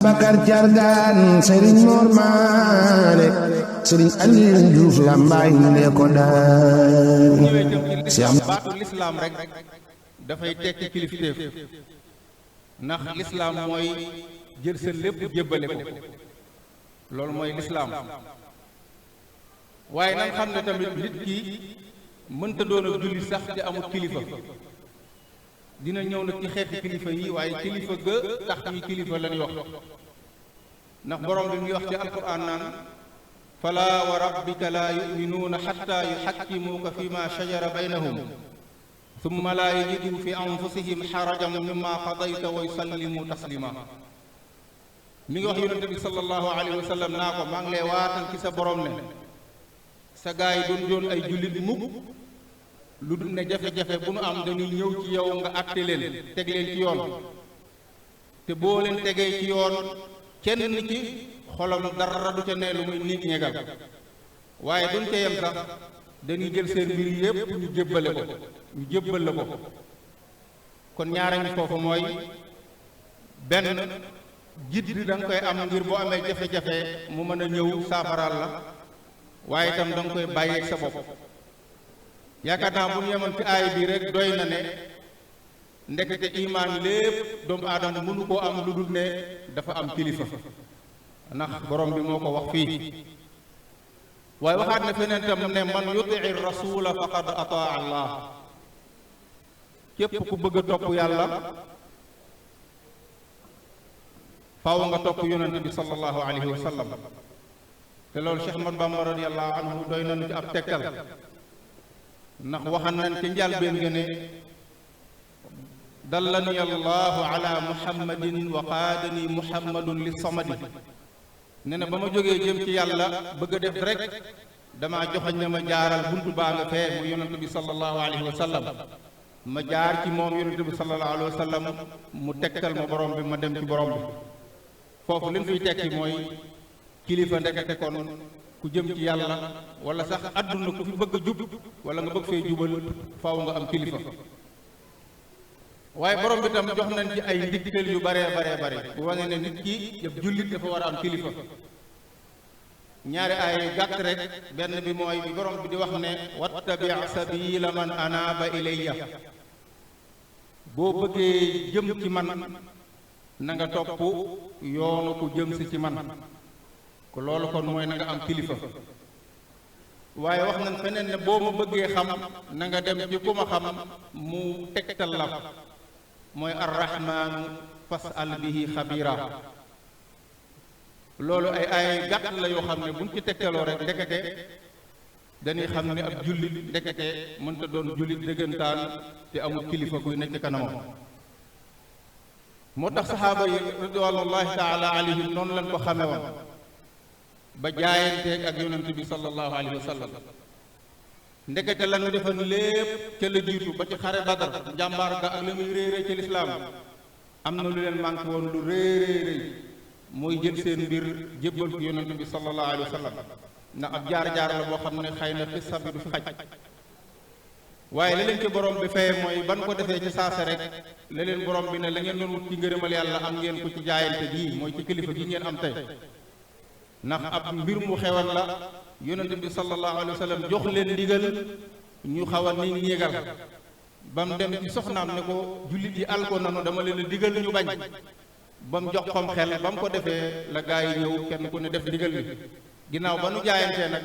Bakar Jargaan Sëriñ Mor Maane Sëriñ Aliou Diouf Lambaay ne ko daan baatu lislaam rek dafay tekki kilifteef ndax lislaam mooy jël sa lépp jébbale ko loolu mooy lislaam waaye nan xam ne tamit nit ki mënta doon a julli sax te amul kilifa dina ñëw nag ci xeeti kilifa yi waaye kilifa ga tax yi kilifa lañuy wax ndax borom bi muy wax ci alquran naan fala wa rabbika la yuminuuna xatta yuxakkimuuka fi ma shajara baynahum summa la yajidu fi anfusihim xarajan mimma qadayta wa yusallimu taslima mi ngi wax yonente bi sallallahu alayhi wa sallam naa ko maa ngi lay waatal ci sa borom ne sa gaa yi doon ay jullit mukk lu dul ne jafe-jafe bu nu am dañuy ñëw ci yow nga àtte leen teg leen ci yoon te boo leen tegee ci yoon kenn ci xolam dara du ca ne lu muy niig ñegal waaye duñ ca yem sax dañuy jël seen mbir yépp ñu jébbale ko ñu jébbal la ko kon ñaara ngi foofu mooy benn jiit bi da nga koy am ngir boo amee jafe-jafe mu mën a ñëw saafaraal la waaye itam da nga koy bàyyeeg sa bopp yaakaar naa bu ñu yemoon ci aay bi rek doy na ne ndekete imaan lépp doomu aadama mënu koo am lu dul ne dafa am kilifa ndax borom bi moo ko wax fii waaye waxaat na feneen tam ne man yutii rasula faqad ataa allah képp ku bëgg a topp yàlla faaw nga topp yonent bi sallallahu alayhi wa sallam te loolu Cheikh Ahmad Bamba radiyallahu anhu doy nañu ci ab tegtal ndax waxan nañ ci njàlbéen nga ne dallani allahu ala muhammadin wa qaadani muhammadun li samadi ne na ba ma jógee jëm ci yàlla bëgg a def rek damaa joxañ ne ma jaaral buntu baa nga fee mu yonent bi sallallahu alayhi wa sallam ma jaar ci moom yonent bi sallallahu alayhi wa sallam mu tegtal ma borom bi ma dem ci borom bi foofu li ñu fiy tekki mooy kilifa ndekete kon ku jëm ci yàlla wala sax àdduna ku fi bëgg a jub wala nga bëgg fee jubal faaw nga am kilifa waaye borom bi tam jox nañ ci ay ndigtal yu baree bare bu wane ne nit ki yëpp jullit dafa war a am kilifa ñaari ay gàtt rek benn bi mooy bi borom bi di wax ne wattabi sabila man anaaba ilayya boo bëggee jëm ci man na nga topp yoonu ku jëm si ci man ko loolu kon mooy na nga am kilifa waaye wax nañ feneen ne boo ma bëggee xam na nga dem ci ku ma xam mu tegtal la mooy arrahmaanu fasal bihi xabira loolu ay gàtt la yoo xam ne buñ ci tegtaloo rek ndekete dañuy xam ne ab jullit ndekete mënta doon jullit dëggantaan te amul kilifa kuy nekk kanamam moo tax saxaaba yi ridwanullahi taala alayhim noonu lañ ko xame woon ba jaayanteeg ak yonent bi sallallahu alayhi wa sallam ndekete la ñu defoon lépp ca la jiitu ba ci xare badar njàmbaar ga ak la muy réeree ci lislaam am na lu leen manqué woon lu réeréeréy mooy jël seen mbir jébbal ko yonent bi sallallahu alayhi wa sallam ndax ab jaar-jaar la boo xam ne xëy na xissa bi du fi xaj waaye la leen ci borom bi feye mooy ban ko defee ci saase rek la leen borom bi ne la ngeen doon wut ci ngërëmal yàlla am ngeen ko ci jaayante gii mooy ci kilifa gi ngeen am tey ndax ab mbir mu xewal la yonent bi sallallahu alayhi wa sallam jox leen ndigal ñu xaw a ni ñéegal ba mu dem ci soxnaam ne ko jullit yi alko nanu dama leen a digal ñu bañ ba mu jox xom xel ba mu ko defee la gaa yi ñëw kenn ku ne def ndigal bi ginnaaw ba nu jaayantee nag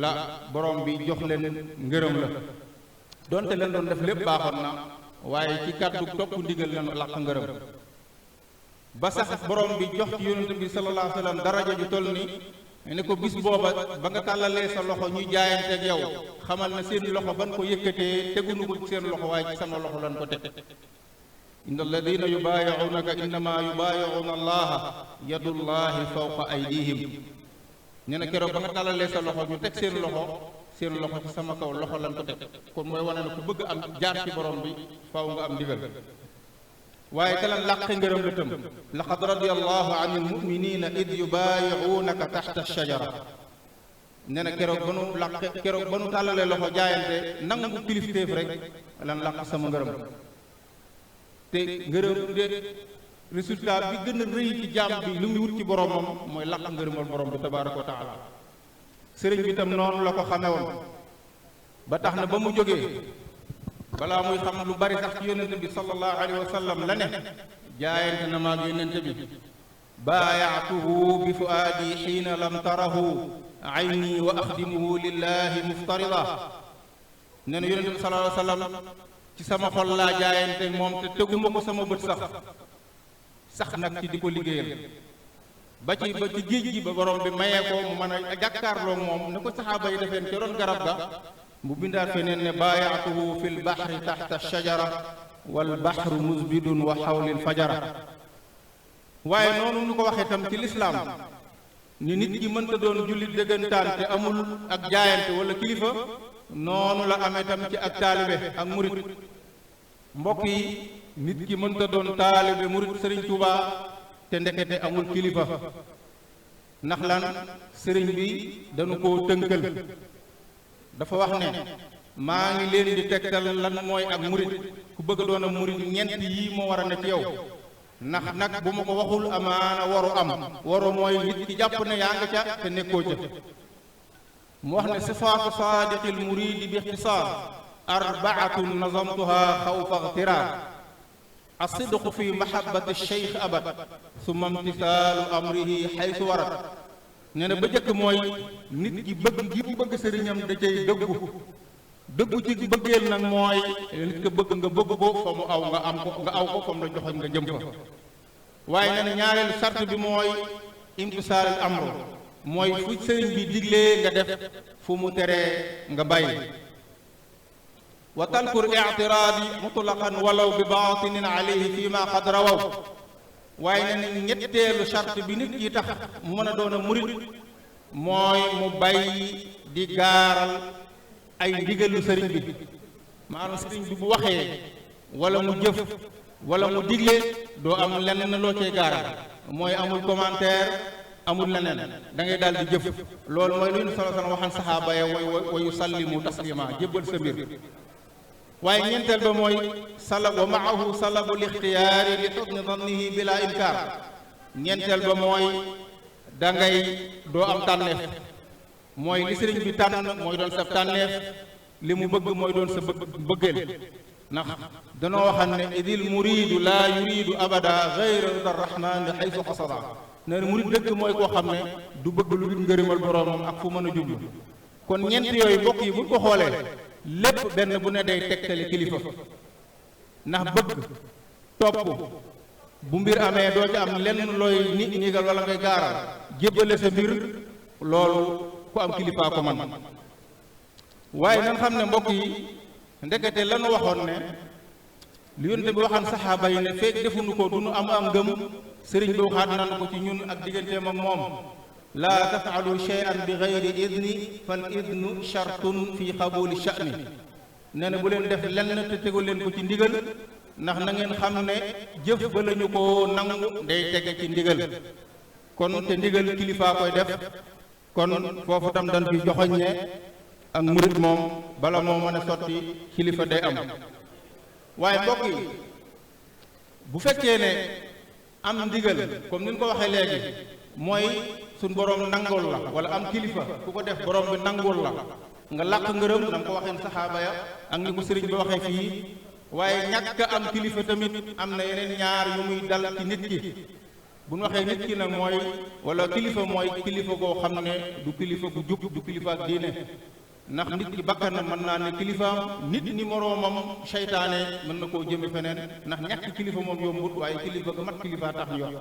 la borom bi jox leen ngërëm la donte leen doon def lépp baaxoon na waaye ci kàddu topp ndigal leen làq ngërëm ba sax borom bi jox ci yonent bi sallallahu alayhi wa sallam daraja ju toll ni ne ko bis booba ba nga tàllalee sa loxo ñuy jaayanteeg yow xamal na seen loxo ban ko yëkkatee tegunu ko ci seen loxo waaye ci sama loxo lan ko teg inna alladina yubaayi'unaka innama yubaayi'una allaha yadullahi fawqa aydihim nee na keroog ba nga tàllalee sa loxo ñu teg seen loxo ci sama kaw loxo lan ko teg kon mooy wane ne ku bëgg am jaar ci borom bi faaw nga am ndigal waaye ka lan làqe ngërëm la tëm laqad radiyallahu anil muminina id yubaayi'unaka taxta shajara nee na keroog ba nu tàllalee loxo jaayante nangu kilifteef rek lan làq sama ngërëm te ngërëm de résultat bi gën a rëy ci jaam bi lu muy wut ci boromam mooy laq ngërëmal borom bi tabaaraka wa taala. sëriñ bi tam noonu la ko xame woon ba tax na ba mu jógee balaa muy xam lu bari sax ci yonente bi sallallahu alayhi wa sallam la ne jaayante na maag yonente bi baayaatuhu bi fuaadi xiina lam tarahu ayni wa axdimuhu lillahi muftarida. nee na yonente bi sallallahu alayhi wa sallam ci sama xol laa jaayante moom te teguma ko sama bët sax nag ci di ko liggéeyal ba ci géej gi ba borom bi mayee ko mu mën a jàkkaarloo moom ne ko saxaaba yi defeen ci ron garab ga mu bindaat feneen ne baayaatuhu fi l baxri taxta shajara wal baxru musbidun wa xawlil fajara. waaye noonu ñu ko waxee tam ci lislaam ni nit ki mënta doon jullit dëggantaan te amul ak jaayante wala kilifa, noonu la amee tam ci ak taalibe ak murit. mbokk yi nit ki mënta doon taalibe murit sëriñ Tuuba te ndekete amul kilifa. ndax lan sëriñ bi dañu koo tënkal, dafa wax ne maa ngi leen di tegtal lan mooy ak murit. ku bëgg doon a murit ñeent yii moo war a ne ci yow. ndax nag bu ma ko waxul amaana waru mooy nit ki jàpp ne yaa nga ca te nekkoo ca. mu wax ne sifaatu saadiqil muridi bi ixtisaar arbaatun nazamtuha xawfa ixtiraar. asidqu fi mahabbati cheikh abad summa imtisaalu amrihi xaysu warat. nee na ba jëkk mooy nit ki bëgg gi mu bëgg sëriñam da cay dëggu ci bëggeel nag mooy nit ko bëgg nga bëgg ko fa mu aw nga am ko nga aw ko fa mu la joxoñ nga jëm fa. waaye nee na ñaareelu sart bi mooy imtisaalul amru mooy fu sëriñ bi diglee nga def fu mu teree nga bàyyi. wa talkur i'tiraadi mutlaqan walaw bi baatinin alayhi fi ma qad rawaw. waaye nee na ñetteelu sart bi nit ki tax mu mën a doon a murit mooy mu bàyyi di gaaral ay ndigalu sëriñ bi. maanaam sëriñ bi bu waxee wala mu jëf wala mu digle doo am lenn loo cee gaaral, mooy amul commentaire amul leneen, da ngay daal di jëf. loolu mooy lu ñu sallallahu alayhi wa sallam waxan saxaaba ya wa yusallimu taslima, jébbal sa mbir. waaye ñeenteel ba mooy wa maahu salabul ixtiyaari li xusni dannihi bila inkaar. ñeenteel ba mooy da ngay doo am tànneef, mooy li sëriñ bi tànn mooy doon sa tànneef, li mu bëgg mooy doon sa bëggeel. ndax danoo waxam ne idil muridu laa yuridu abada gayra rida rahmani xaysu xasada. nee na murid dëgg mooy koo xam ne du bëgg lu dul ngërëmal boroomam ak fu mën a jublu. kon ñeent yooyu mbokk yi buñ ko xoolee lépp benn bu ne day tegtale kilifa. ndax bëgg topp bu mbir amee doo ci am lenn looy nigal wala ngay gaaral, jébbale sa mbir, loolu ku am kilifaa ko man. waaye nan xam ne mbokk yi ndekete lanu waxoon ne lu yonte bi waxaan saxaaba yi ne feek defuñu ko du nu am ngëm. sëriñ bi waxaat nan ko ci ñun ak digganteem ak moom. laa tafaalu shay'an bi gayri idni fal idnu shartun fi qabuli sha'ni. nee na bu leen def lenn te tegu leen ko ci ndigal, ndax na ngeen xam ne jëf ba la ñu ko nangu day tege ci ndigal. kon te ndigal kilifaa koy def. kon foofu tam dañ fi joxoñ ne ak murit moom bala moo mën a sotti kilifa day am. waaye mbokk yi bu fekkee ne am ndigal comme ni ñu ko waxee léegi mooy suñ borom nangul la, wala am kilifa ku ko def borom bi nangul la nga làq ngërëm na nga ko waxee saxaaba ya ak ni ko sëriñ bi waxee fii. waaye ñàkk am kilifa tamit am na yeneen ñaar yu muy dal ci nit ki. bu ñu waxee nit ki nag mooy wala kilifa mooy kilifa goo xam ne du kilifa gu jub, du kilifa ak diine. ndax nit ki bakkanam mën naa ne kilifaam, nit ni moroomam seytaane mën na koo jëme feneen. ndax ñàkk kilifa moom yombut, waaye kilifa ga mat kilifa tax ñu wax.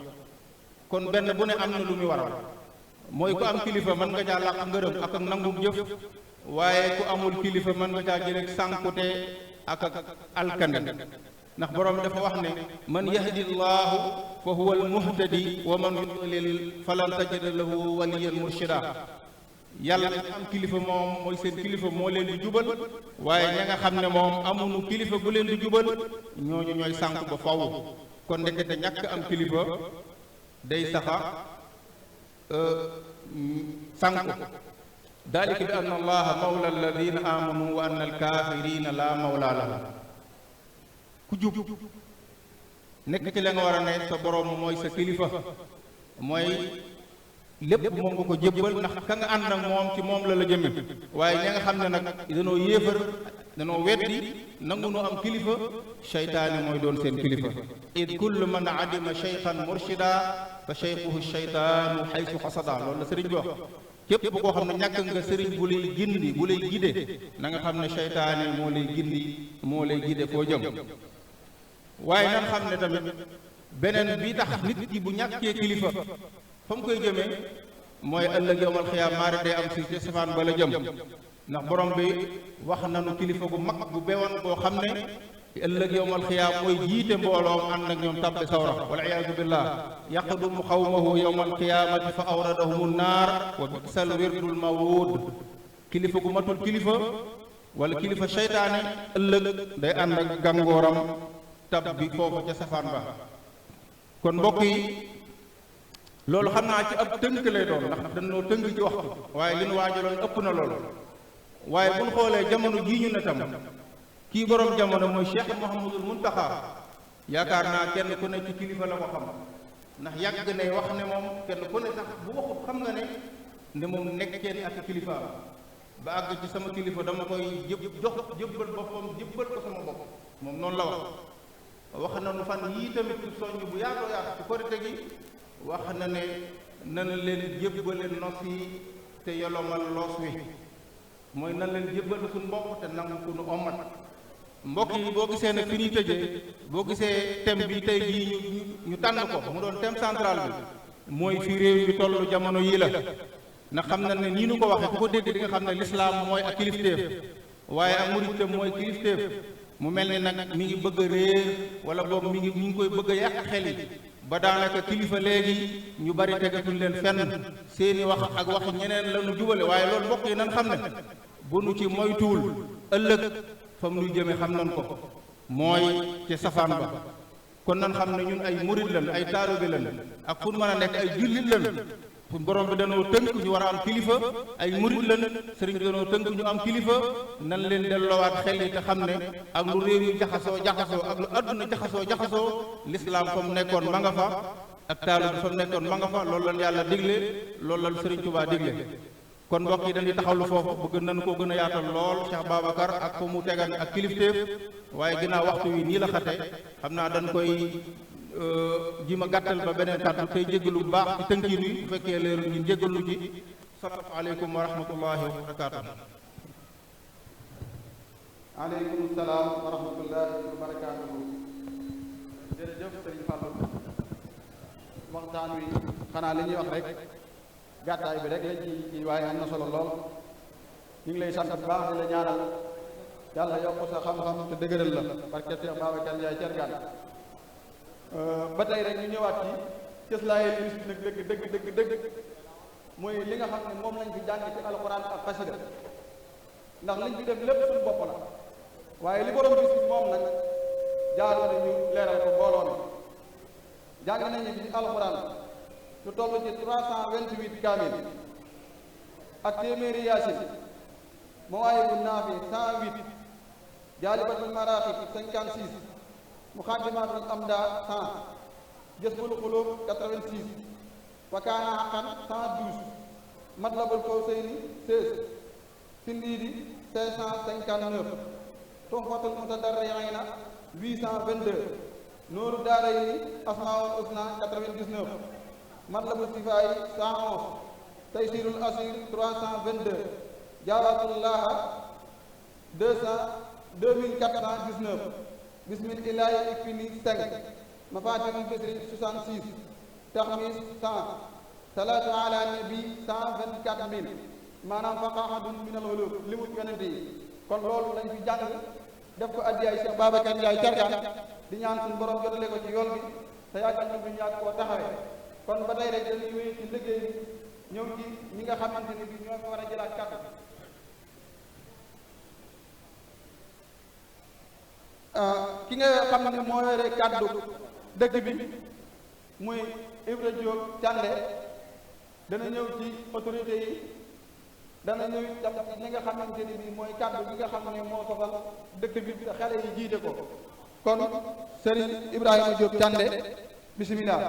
kon benn bu ne am na lu muy waral, mooy ku am kilifa mën nga caa làq ngërëm ak nangu jëf, waaye ku amul kilifa mën nga caa jëlee sànkute ak alkande. ndax borom dafa wax ne man yahdi llahu fa huwa almuhtadi wa man yudlil falan tajida lahu waliyan murshida. yàlla am kilifa moom mooy seen kilifa, moo leen di jubal. waaye ña nga xam ne moom amuñu kilifa bu leen di jubal, ñooñu ñooy sànk ba faw. kon ndekete ñàkk am kilifa day saxa sànk. dalika bi anna allaha mawla alladina amanu wa anna alkafirina la mawla lahum. ku jub nekk ci la nga war a ne sa borom mooy sa kilifa mooy lépp moom nga ko jébbal ndax ka nga ànd ak moom ci moom la la jëme waaye ña nga xam ne nag danoo yéefar danoo weddi nangu nu am kilifa seytaane mooy doon seen kilifa id kullu man adima cheykhan murshida fa cheykhuhu cheytaanu xaysu xasada loolu la sëriñ bi wax képp koo xam ne ñàkk nga sëriñ bu lay gindi bu lay gide na nga xam ne seytaane moo lay gindi moo lay gide foo jëm waaye nan xam ne tamit beneen bi tax nit ki bu ñàkkee kilifa fa mu koy jëmee mooy ëllëg yowmal xiyaam maari day am si ci safaan ba la jëm ndax borom bi wax nanu kilifa gu mag bu bewoon koo xam ne ëllëg yowmal xiyaam mooy jiite mbooloom ànd ak ñoom tabbi sawra wal iyaadu billah yaqdumu xawmahu yowmal qiyaamati fa awradahumu naar wa bisal wirdul mawruud kilifa gu matul kilifa wala kilifa seytaane ëllëg day ànd ak gàngooram tabbi foofu ca safaan ba kon mbokk yi loolu xam naa ci ab tënk lay doon ndax dañoo tënk ci waxtu waaye li nu waajaloon ëpp na loolu waaye bu ñu xoolee jamono jii ñu ne tam kii borom jamono mooy Cheikh Mouhamadul Muntaxa yaakaar naa kenn ku ne ci kilifa la ko xam ndax yàgg ne wax ne moom kenn ku ne sax bu waxut xam nga ne moom nekkeen ak kilifa ba àgg ci sama kilifa dama koy jëbbal boppam jëbbal ko sama bopp moom noonu la wax na nu fan yii tamit ci soññ bu yaatoo yaatu ci korite gi wax na ne nana leen jébbale nos yi te yolomal loos wi mooy nan leen jébbale suñu bopp te nangu ku nu ommat mbokk yi boo gisee nag fi ñuy tëjee boo gisee thème bi tey jii ñu tànn ko mu doon thème central bi mooy fi réew mi toll jamono yii la ndax xam na ne nii nu ko waxee ku ko dégg di nga xam ne lislaam mooy ak kilifteef waaye ak murit mooy kilifteef mu mel ni nag mi ngi bëgg a réer wala boog mi ngi koy bëgg a yàq xel yi ba daanaka kilifa léegi ñu bari tegatuñ leen fenn seeni wax ak wax ñeneen la ñu jubale waaye loolu mbokk yi nan xam ne bu nu ci moytuwul ëllëg fa mu nuy jëme xam nan ko mooy ci safaan ba kon nan xam ne ñun ay murit lan ay taalibe lan ak fu nu mën a nekk ay jullit lan fu borom bi danoo tënk ñu war a am kilifa ay murit lan sëriñ bi danoo tënk ñu am kilifa nan leen delloowaat xel yi te xam ne ak lu réew yi jaxasoo ak lu adduna jaxasoo lislaam fa mu nekkoon ma nga fa ak taalu bi fa mu nekkoon ma nga fa loolu lan yàlla digle loolu lan sëriñ Tuubaa digle kon mbokk yi dañuy taxawlu foofu bëgg nañ koo gën a yaatal lool Cheikh Babacar ak fa mu tegan ak kilifteef waaye ginnaaw waxtu wi nii la xate xam naa dañ koy ji ma gàttal ba beneen kàddu tey jéggalu bu baax ci tënkiin wi bu fekkee leeru ñu jéggalu ci salaamu aleykum wa rahmatullahi wa barakaatu. aleykum salaam wa rahmatullahi wa barakaatu. jërëjëf sëriñ Fallou waxtaan wi xanaa li ñuy wax rek gàttaay bi rek lañ ci waaye am na solo lool ñu ngi lay sant bu baax di la ñaanal yàlla yokk sa xam-xam te dëgëral la barke Cheikh Babacar Ndiaye Thiergane ba tey rek ñu ñëwaat ci cëslaaye bis bi nag dëgg mooy li nga xam ne moom lañ fi jàng ci alxuraan ak xasida ndax liñ fi def lépp suñu bopp la waaye li borom bis bi moom nag jaaroo na ñu leeral ko mbooloo mi jàng nañu fi alxuraan lu toll ci 328 kaamil ak téeméeri yaasin mawaahibu naafi 108 jaalibatul maraaxib 56 muxaddimaatul amda 100 jësbul xulub 86 wa kaana xaqan 112 matlabul fawsayni 16 sindiidi 559 tuhfatul mutadarriina 822 nooru daarayni asmaul husna 99 matlabul sifaayi 111 taysirul asir 322 jaawatullaha 2419 bismillahi ikfini 5 mafatihul bisri 66 taxmis 100 salaatu ala nabi 124 000 maanaam faqaxadun min al ulub li mu yonente yi kon loolu lañ fi jàng def ko addiyaay Cheikh Babacar Ndiaye Thiergane di ñaan suñu borom jotale ko ci yool bi te yàggal ñu duñu yàgg koo taxawee kon ba tey rek dañuy wéy ci liggéey bi ñëw ci ñi nga xamante ni bi ñoo fi war a jëlaat kàddu ki nga xam ne moo yore kàddu dëkk bi muy Ibra Diop Thiandé dana ñëw ci autorité yi dana ñëw tam ci li nga xamante ni bi mooy kàddu bi nga xam ne moo soxal dëkk bi te xale yi jiite ko kon Serigne Ibrahima Diop Thiandé bismillah.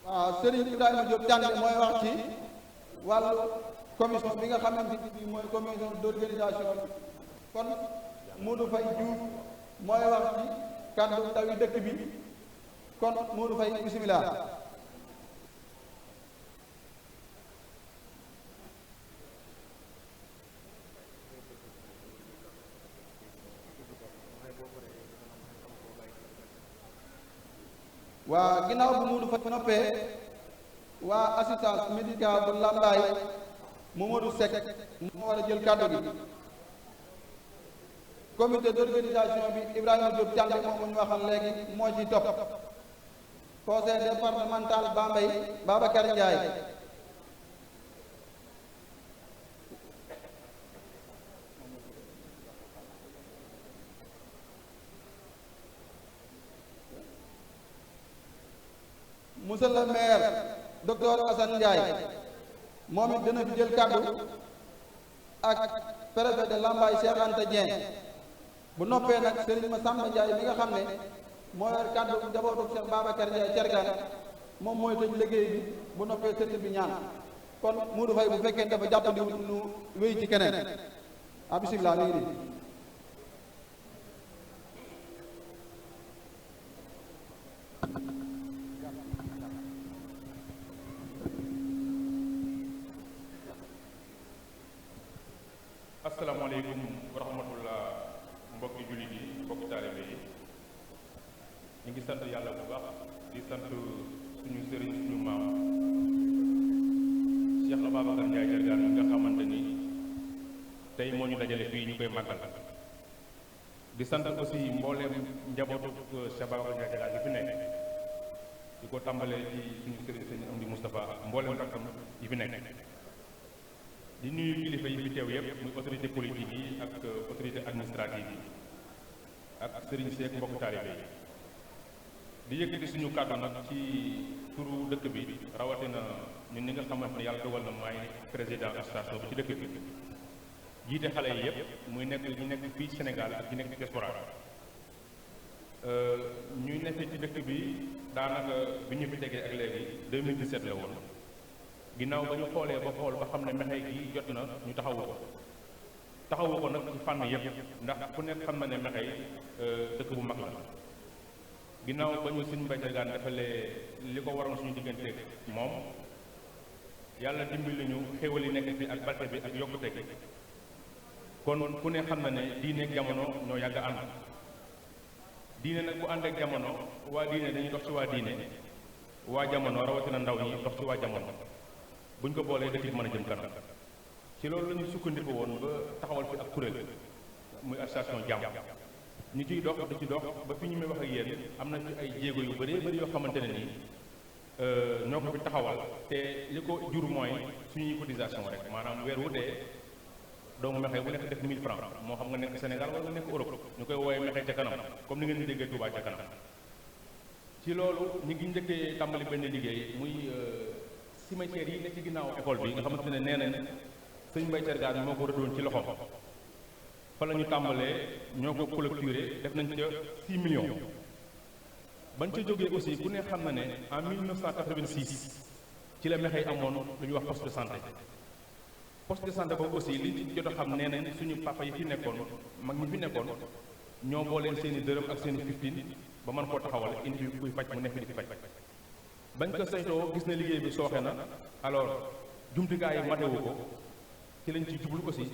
waaw Serigne Ibrahima Diop Thiandé mooy wax ci wàllu commission bi nga xamante ni mooy commission d'organisation bi kon Modou Faye Diouf mooy wax ci kàddu ndawi dëkk bi kon Modou Faye bismillah. waa ginnaaw bu Modou Faye noppee waa assistance médicale bu Lambaye Mamadou Seck moo war a jël kàddu gi. comité d'organisation bi Ibrahima Diop Thiandé moom ñu waxal léegi moo ci topp. conseil départemental Bambey Babacar Ndiaye. monsieur le maire docteur Assane Ndiaye moom it dina fi jël kàddu ak préfet de Lambaye Cheikh Anta Dieng. bu noppee nag Serigne Massamba Ndiaye mi nga xam ne moo yor kàddu njabootu Cheikh Babacar Ndiaye Thiergane moom mooy tëj liggéey bi bu noppee Serigne bi ñaan kon Modou Faye bu fekkee dafa jàppandi nu wéy ci keneen bismillah mi ngi nii. asalaamaaleykum wa rahmatullah mbokki jullit yi mbokki taalibe yi ñu ngi sant yàlla bu baax di sant suñu sëriñ suñu maam Cheikh Ababacar Ndiaye Thiergane mi nga xamante ni tey moo ñu dajale fii ñu koy màggal di sant aussi mbooleem njabootu Cheikh Ababacar Ndiaye Thiergane yi fi nekk di ko tàmbalee ci suñu sëriñ sëñ Amdi Moustapha mbooleem rakkam yi fi nekk di nuyu kilifa yi fi teew yépp muy autorité politique yi ak autorité administrative yi ak sëriñ Seck mbokk taalibe yi di yëkkati suñu kàddu nag ci turu dëkk bi rawatina ñun ñi nga xamante ne yàlla dogal na maay président association bi ci dëkk bi jiite xale yi yépp muy nekk ñu nekk fii Sénégal ak ñu nekk diaspora ñuy nekk ci dëkk bi daanaka bi ñu fi tegee ak léegi 2017 la woon ginnaaw ba ñu xoolee ba xool ba xam ne Mekhe gi jot na ñu taxawu ko nag ci fànn yëpp ndax ku nekk xam na ne Mekhe dëkk bu mag la ginnaaw ba ñu suñu Mbaye Thiergane defalee li ko waroon suñu diggante moom yàlla dimbali ñu xéwal yi nekk fi ak barke bi ak yokkute gi kon ku ne xam na ne diine ak jamono ñoo yàgg ànd diine nag bu ànd ak jamono waa diine dañuy dox ci waa diine waa jamono rawatina ndaw ñi dox ci waa jamono buñ ko boolee dëkk bi mën a jëm kanam ci loolu la ñu sukkandiku woon ba taxawal fi ak kuréel muy association jàmm ñu ciy dox di ci dox ba fi ñu may wax ak yéen am na ci ay jéego yu bëree bëri yoo xamante ne nii ñoo ko fi taxawal te li ko jur mooy suñuy cotisation rek maanaam weer wu dee doomu Mekhe bu nekk def 1000 francs moo xam nga nekk Sénégal wala nga nekk Europe ñu koy woowee Mekhe ca kanam comme ni ngeen di déggee Touba ca kanam ci loolu ñu ngi njëkkee tàmbali benn liggéey muy cimetière yi nekk ci ginnaaw école bi nga xamante ne nee nañ sëñ Mbaye Thiergane moo ko rëddoon ci loxoom fa la ñu tàmbalee ñoo ko collecturé def nañ ca 6 millions bañ ca jógee aussi ku ne xam na ne en 1986 ci la Mekhe amoon lu ñuy wax poste de santé boobu aussi li ci jot a xam nee nañ suñu papa yi fi nekkoon mag ñi fi nekkoon ñoo booleen seen i dërëm ak seen i 15 ba mën koo taxawal indi fi kuy faj mu nekk di fi faj bañ ko saytoo gis na liggéey bi sooxe na alors jumtukaay yi matewu ko ci lañ ci jublu aussi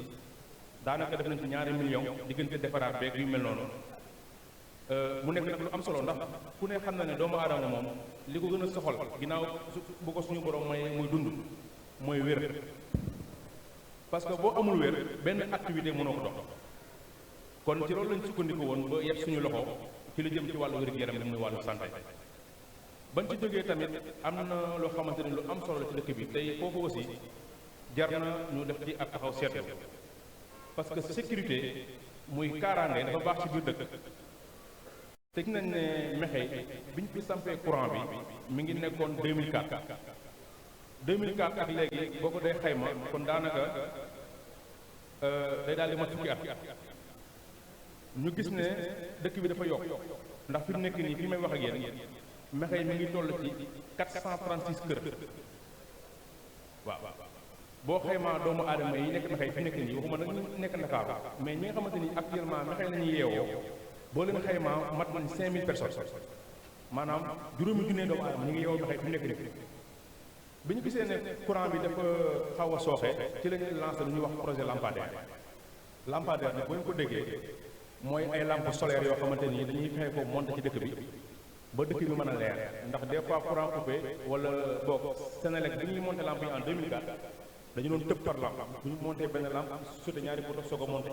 daanaka def nañ ci 2 millions diggante defaraat beeg yu mel noonu mu nekk nag lu am solo ndax ku ne xam na ne doomu aadama moom li ko gën a soxal ginnaaw bu ko suñu borom mooy muy dund mooy wér parce que boo amul wér benn activité mënoo ko dox kon ci loolu lañ sukkandiku woon ba yegg suñu loxo ci la jëm ci wàllu wér-gu-yaram bi muy wàllu santé bañ ci jógee tamit am na loo xamante ni lu am solo la ci dëkk bi tey foofu aussi jar na ñu def ci ak taxaw seetlu parce que sécurité muy kaaraange dafa baax ci biir dëkk te gis nañ ne Mekhe biñ fi sampee courant bi mi ngi nekkoon 2004 ak léegi boo ko dee xayma kon daanaka day daal di mat fukki at ñu gis ne dëkk bi dafa yokk ndax fi mu nekk nii fi may wax ak yéen Mekhe mi ngi toll ci 436 kër waaw boo xaymaa doomu aadama yi nekk Mekhe fi nekk nii waxuma nag ñu nekk Ndakaaru mais ñi nga xamante ni actuellement Mekhe la ñuy yeewoo boo leen xaymaa mat nañ 5000 personnes maanaam juróomi junne doomu aadama ñu ngi yeewoo Mekhe fi nekk nii bi ñu gisee ne courant bi dafa xaw a sooxe ci la ñuy lancé lu ñuy wax projet lampadaire nag boo ñu ko déggee mooy ay lampes solaires yoo xamante ni dañuy fexe ko monter ci dëkk bi ba dëkk bi mën a leer ndax des fois courant coupé wala boog Senelec bi ñuy monter lampe yi en 2004 dañu doon tëb par lampe bu ñu monter benn lampe sote ñaari poto soog a monter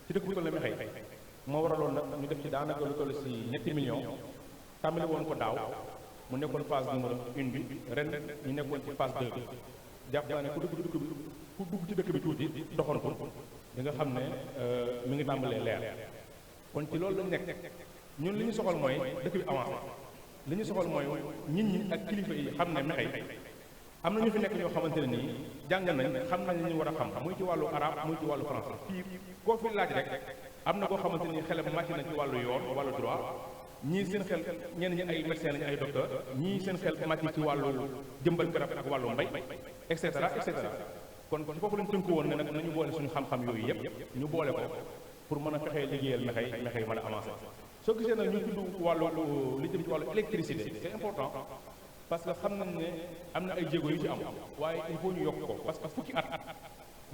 ci dëkk bu toll Mekhe moo waraloon nag ñu def ci daanaka lu toll si ñetti millions tàmbali woon ko daaw mu nekkoon phase numéro 1 bi ren ñu nekkoon ci phase 2 bi jàpp naa ne ku dugg ci dëkk bi tuuti doxantu di nga xam ne mi ngi tàmbalee leer kon ci loolu lañ nekk ñun li ñu soxal mooy dëkk bi avancé li ñu soxal mooy nit ñi ak kilifa yi xam ne Mekhe am na ñu fi nekk ñoo xamante ne nii jàng nañ xam nañ li ñu war a xam muy ci wàllu arabe muy ci wàllu français fii koo fi laaj rek am na koo xamante ni xelam màcc na ci wàllu yoon wàllu droit ñii seen xel ñenn ñi ay médecin lañu ay docteur ñii seen xel màcc ci wàllu jëmbal garab ak wàllu mbay et cetera et cetera kon ci foofu lañ tënku woon ne nag nañu boole suñu xam-xam yooyu yëpp ñu boole ko pour mën a fexee liggéeyal Mekhe mën a avancer soo gisee nag ñu tudd wàllu li jëm ci wàllu électricité c'est important parce que xam nañ ne am na ay jéego yu ci am waaye il faut ñu yokk ko parce que fukki at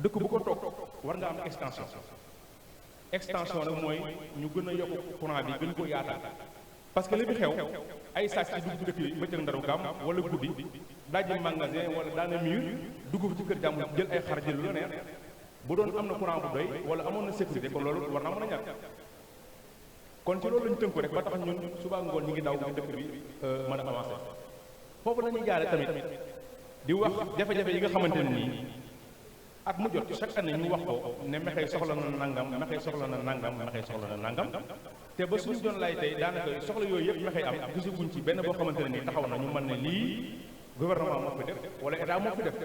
dëkk bu ko toog war nga am extension nag mooy ñu gën a yokk courant bi gën ko yaatal parce que li fi xew ay sàcc ci dugg ci dëkk yi bëccëg ndaru gàmm wala guddi dajji magasin wala daana mur dugg ci kër jàmm jël ay xar jël lu la neex bu doon am na courant bu doy wala amoon na sécurité kon loolu war naa mën a ñàkk kon ci loolu lañu tënku rek ba tax ñun suba ngoon ñi ngi daw ci dëkk bi mën a avancé foofu la ñuy jaare tamit di wax jafe-jafe yi nga xamante ne nii at mu jot chaque année ñu wax ko ne Mekhe soxla na nangam Mekhe soxla na nangam Mekhe soxla na nangam te ba suñu doon lay tey daanaka soxla yooyu yëpp Mekhe am gisaguñ ci benn boo xamante ne nii taxaw na ñu mën ne lii gouvernement moo fi def wala état moo fi def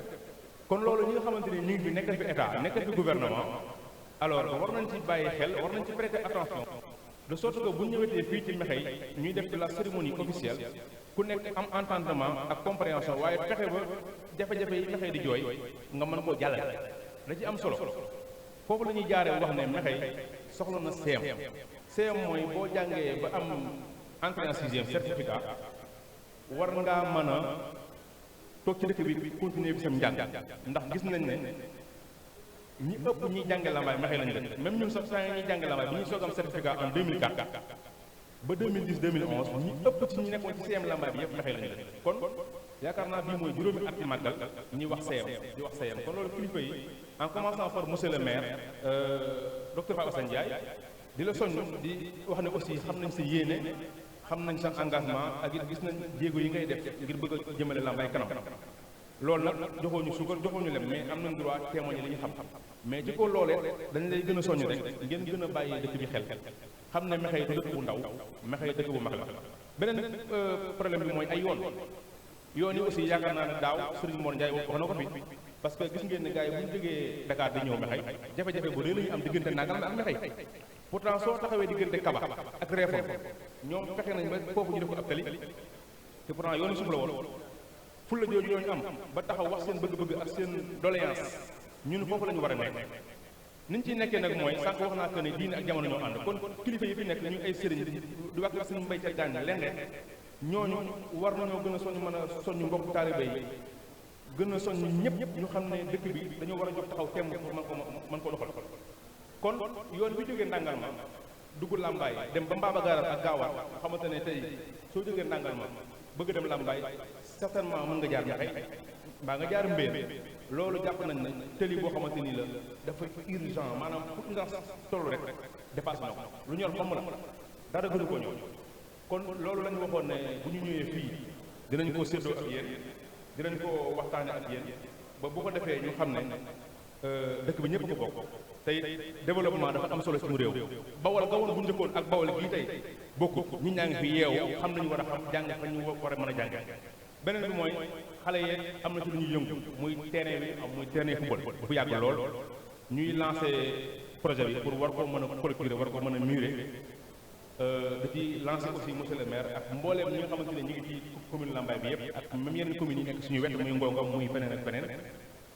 kon loolu ñi nga xamante ni ñu ngi fi nekkal fi état nekkal fi gouvernement alors war nañ ci bàyyi xel war nañ ci prêter attention de sorte que bu ñu ñëwetee fii ci Mekhe ñuy def de la cérémonie officielle ku nekk am entendement ak compréhension waaye fexe ba jafe-jafe yi Mekhe di jooy nga mën koo jàllale da ci am solo foofu la ñuy jaaree wax ne Mekhe soxla na CM mooy boo jàngee ba am entrée en sixième certificat war ngaa mën a toog ci dëkk bi continuer bi sam njàng ndax gis nañ ne ñi ëpp ñiy jànge lambaay Mekhe lañu def même ñun sax saa ñuy jànge lambaay bi ñuy soog am certificat en 2004 ba 2010 2011 ñi ëpp ci ñi nekkoon ci CM lambaay bi yëpp Mekhe lañu def kon yaakaar naa bii mooy juróomi at màggal ñuy wax CM di wax CM kon loolu kilifa yi en commençant par monsieur le maire docteur Pape Assane Ndiaye di la soññ di wax ne aussi xam nañ sa yéene xam nañ sa engagement ak it gis nañ jéego yi ngay def ngir bëgg a jëmale lambaay kanam loolu nag joxoo ñu suukar joxoo ñu lem mais am nañ droit témoigner li ñu xam mais ci ko loolee dañ lay gën a soññ rek ngeen gën a bàyyi dëkk bi xel xam ne Mekhe du dëkk bu ndaw Mekhe dëkk bu mag la beneen problème bi mooy ay yoon yi aussi yaakaar naa ne daaw Serigne Mor Ndiaye wax na ko fi parce que gis ngeen ne gars yi bu ñu jógee Dakar di ñëw Mekhe jafe-jafe bu rëy la ñu am diggante Nangal ak Mekhe pourtant soo taxawee diggante Kaba ak Réfon ñoom fexe nañ ba foofu ñu def ko ab tali te pourtant yoon yi suuf la woon fulla jooju ñooñu am ba taxaw wax seen bëgg-bëgg ak seen doléance ñun foofu la ñu war a nekk ni ñu ciy nekkee nag mooy sànq wax naa que ne diine ak jamono ñoo ànd kon kilifa yi fi nekk ñu ay sëriñ di wax suñu mbay ca gaañ leen ñooñu war nañoo gën a soññ mën a soññ mbokk taalibe yi gën a soññ ñëpp ñu xam ne dëkk bi dañoo war a jox taxaw temm pour mën ko doxal kon yoon bi jógee ndàngal ma dugg làmbaay dem ba mbaaba gaaral ak gaawaat nga xamante ne tey soo jógee ndàngal ma bëgg dem làmbaay certainement mën nga jaar Mekhe mbaa nga jaar Mbéen loolu jàpp nañ ne tëli boo xamante ni la dafa urgent maanaam fu urgence toll rek dépassé na ko lu ñor xomm la dara gënu ko ñëw kon loolu la ñu waxoon ne bu ñu ñëwee fii dinañ ko séddoo ak yéen dinañ ko waxtaane ak yéen ba bu ko defee ñu xam ne dëkk bi ñëpp ko bokk tey développement dafa am solo ci mu réew bawal ga woon bu njëkkoon ak bawal gii tey bokkut nit ñaa ngi fi yeewu xam nañu war a xam jàng fa ñu war a mën a jàng beneen bi mooy xale yee am na ci lu ñuy yëngu muy terrain bi am muy terrain football bu yàgg lool ñuy lancé projet bi pour war ko mën a clôturer war ko mën a murer da ci lancé aussi monsieur le maire ak mbooleem ñi nga xamante ne ñu ngi ci commune Lambaye bi yëpp ak même yeneen communes yi nekk suñu wet muy Ngongo muy feneen ak feneen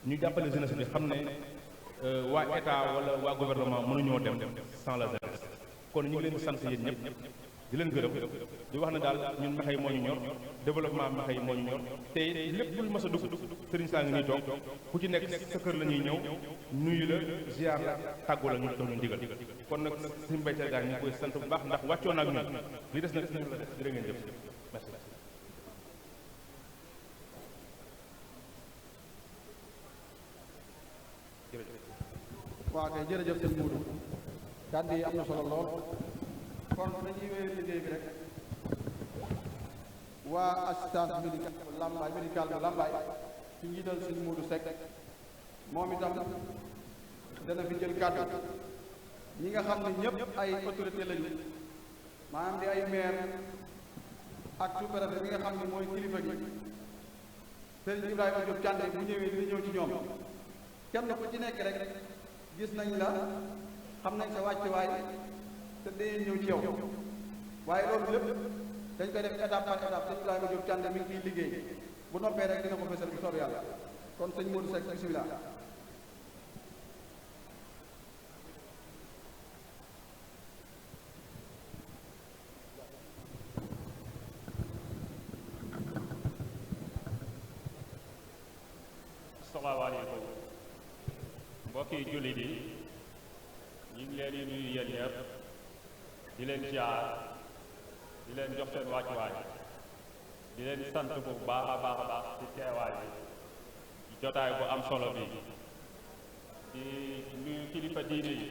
ñu jàppale jeunesse bi xam ne waa état wala waa gouvernement mënuñoo dem sans la jeunesse kon ñu ngi leen di sant yéen ñëpp di leen gërëm di wax ne daal ñun Mekhe moo ñu ñor développement Mekhe moo ñu ñor te lépp lu mas a dugg sëriñ saa ngi nii toog ku ci nekk sa kër la ñuy ñëw nuyu la ziar la tàggu la ñu doon ñu ndigal kon nag suñu mbéyteer gaa ñu ngi koy sant bu baax ndax wàccoon ak ñun li des nag suñu la def jërë ngeen jëf merci. waaw kay jërëjëf sëñ Moudou kàddu yi am na solo lool kon dañuy wéyal liggéey bi rek waa assistance médicale bu Lambaye ci njiital sëñ Moudou Seck moom itam dana fi jël kàddu ñi nga xam ne ñëpp ay autorité lañu maanaam di ay maire ak sous-préfet bi nga xam ne mooy kilifa gi sëriñ Ibrahima Diop Thiandé bu ñëwee dina ñëw ci ñoom kenn ku ci nekk rek gis nañ la xam nañ sa wàccuwaay te dañuy ñëw ci yow waaye loolu lépp dañ koy def étape par étape sëñ Ibrahima Diop Thiandé mi ngi ciy liggéey bu noppee rek dina ko fësal bu soob yàlla kon sëñ Modou Seck bismillah. asalaamaaleykum mbokki jullit yi ñu ngi leen di nuyu yéen ñëpp di leen ziar di leen jox seen wàccuwaay di leen sant bu baax a baax ci teewaay bi ci jotaay bu am solo bi di nuyu kilifa diine yi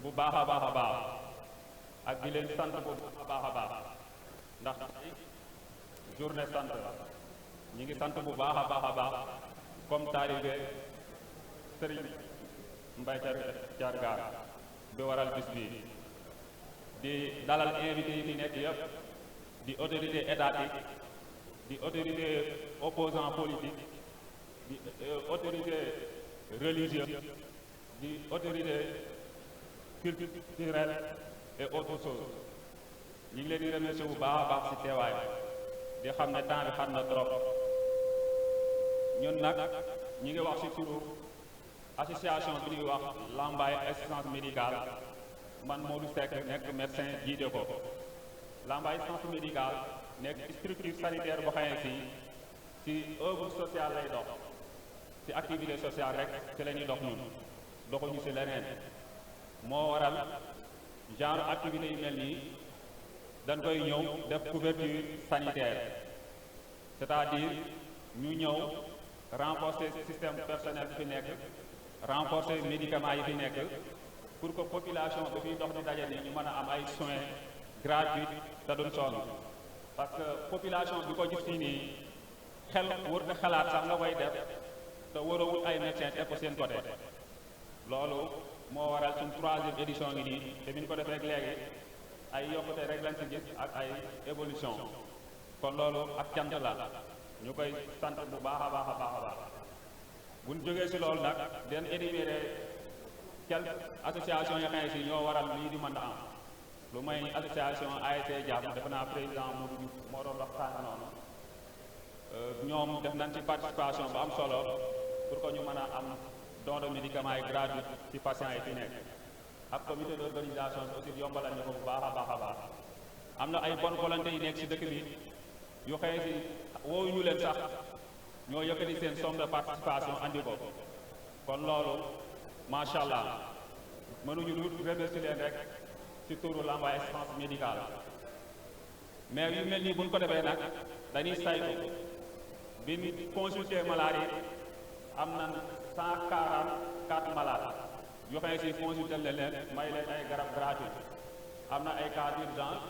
bu baax a baax ak di leen sant bu baax a baax ndax journée sant la ñu ngi sant bu baax a baax comme taalibe Serigne Mbaye Thiargar bi waral bis bi di dalal invité yi fi nekk yëpp di autorité étatique di autorité opposant politique di autorité religieuse di autorité culturelle et autre chose ñu ngi leen di remercier bu baax a baax ci teewaay di xam ne temps bi xat na trop ñun nag ñi ngi wax ci turu association bi ñuy wax Lambaye assistance médicale man Modou Seck nekk médecin jiite ko Lambaye assistance médicale nekk structure sanitaire boo xam ne ci œuvre sociale lay dox ci activité sociale rek ci la ñuy dox ñun doxuñu ci leneen moo waral genre activité yu mel nii dañ koy ñëw def couverture sanitaire c'est-à-dire ñu ñëw renforcer système personnel bi fi nekk renforcer médicaments yi fi nekk pour que population bi fiy dox di daje ni ñu mën a am ay soins gratuits te duñ sonn parce que population bi ko gis fii nii xel wër na xalaat sax nga koy def te warawul ay médecins teg ko seen côté loolu moo waral suñ 3e édition ngi nii te bi ñu ko def rek léegi ay yokkute rek lañ ci gis ak ay évolution kon loolu ak cant la ñu koy sant bu baax a baax bu ñu jógee ci loolu nag den énumérer quelques associations yoo xam ne si ñoo waral lii di mën a am lu may association ASC Jàmm defe naa président moo doon wax sànq noonu ñoom def nañ ci participation bu am solo pour que ñu mën a am don de médicaments yi gratuit ci patients yi fi nekk ak comité d'organisation bi aussi yombalal ñu ko bu baax a baax am na ay bonne volonté yi nekk ci dëkk bi yu xëy si woowu ñu leen sax ñoo yëkkati seen somme de participation andi ko kon loolu macha allah mënuñu lu remercier leen rek ci turu Lambaye assistance médicale mais yu mel nii buñ ko defee nag dañuy saytu bi ñu consulter malade yi am na 144 malades yu xëy si consulter leen may leen ay garab gratuit am na ay cas d'urgence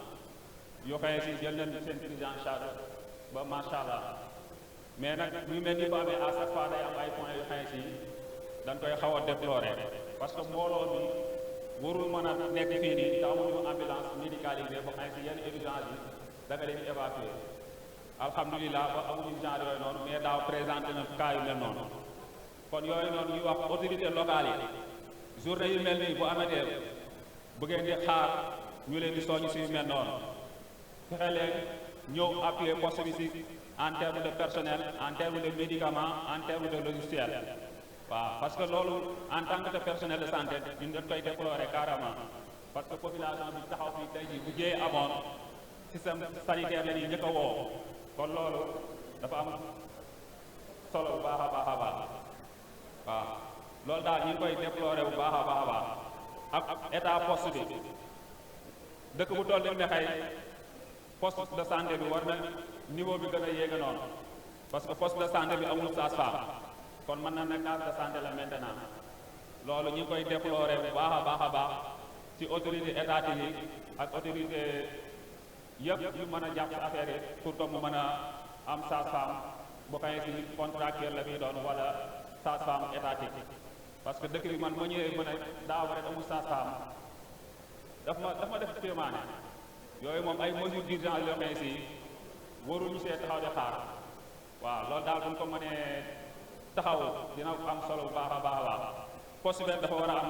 yu xëy si jël nañ seen prise en charge ba macha allah mais nag ñu mel ni ba amee à chaque fois day am ay points yu xëy si dañ koy xaw a déplorer parce que mbooloo mi warul mën a nekk fii nii te amuñu ambulance médicalisée ba xëy si yenn urgence yi da nga leen évacuer alhamdulilah ba amuñu genre yooyu noonu mais daaw présenté na cas yu mel noonu kon yooyu noonu ñuy wax autorité locale yi journée yu mel nii bu amatee bu ngeen di xaar ñu leen di soññ si yu mel noonu fexe leen ñëw appuyer poste bi si en terme de personnel en terme de médicaments en terme de logiciel waaw parce que loolu en tant que personnel de santé ñun dañ koy déplorer carrément parce que population bi taxaw fii tey jii bu jëyee amoon système sanitaire la ñuy njëkk a woo kon loolu dafa am solo bu baax a baax a baax waaw loolu daal ñu ngi koy déplorer bu baax a baax a baax ak état poste bi dëkk bu toll ni Mekhay poste de santé bi war na niveau bi gën a yéega noonu parce que poste de santé bi amul sage-femme kon mën na ne case de santé la maintenant loolu ñu ngi koy déplorer bu baax a baax a baax ci autorité étatique yi ak autorité yëpp yu mën a jàpp ci affaire yi pour que mu mën a am sage-femme bu xëyee si contractuel la fiy doon wala sage-femme étatique parce que dëkk bi man ma ñëwee mën a daaw rek amul sage-femme daf ma def kéemaane yooyu moom ay mesures d'urgence yoo xam si waruñu see taxaw di xaar waaw loolu daal bu ñu ko mënee taxaw dina am solo bu baax a baax a baax poste bi dafa war a am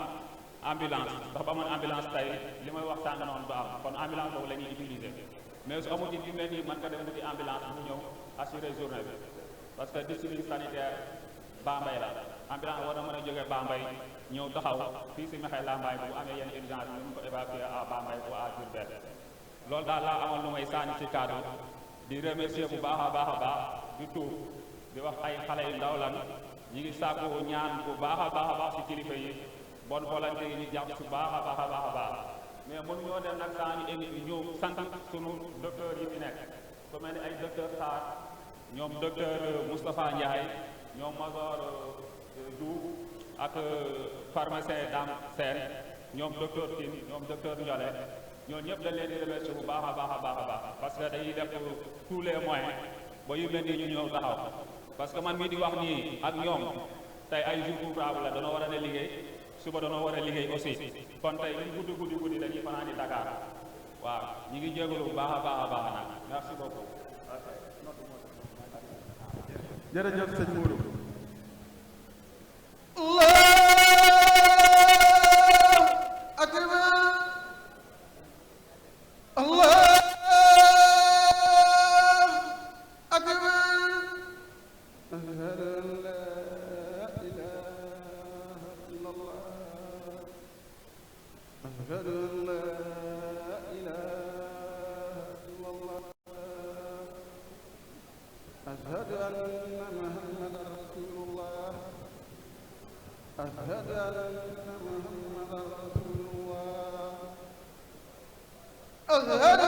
ambulance ndax ba amoon ambulance tey li may wax sànq noonu du am kon ambulance boobu la ñuy utiliser mais su amul ci yu mel nii mën nga dem wuti ambulance mu ñëw assurer journée bi parce que district sanitaire Bambey la ambulance war na mën a jógee Bambey ñëw taxaw fii si Mekhay Lambaye bu amee yenn urgence ñu ko évacuer à Bambey ou à Diourbel loolu daal laa amoon lu may sànni ci cadre di remercier bu baax a baax a baax di tuub di wax ay xale yu ndaw lan ñi ngi sàkku ñaan bu baax a baax a baax si kilifa yi bonne volonté yi ñu jàpp si baax a baax a baax a baax mais mënu ñoo dem nag saa ñu sant sunu docteur yi fi nekk ku mel ni ay docteur Sarr ñoom docteur Moustapha Ndiaye ñoom Major Diouf ak pharmacien Dame Sène ñoom docteur Tine ñoom docteur Ndiolé ñoo ñëpp dañ leen di remercier bu baax a baax a baax a baax parce que dañuy def tous les moyens ba yu mel nii ñu ñëw taxaw parce que man mii di wax nii ak ñoom tey ay jour ouvrable la danoo war a ne liggéey suba danoo war a liggéey aussi kon tey ñun guddi dañuy fanaan di Dakar waaw ñu ngi jégalu bu baax a baax a baax nag merci beaucoup. jërëjëf sëñ Mourou. أشهد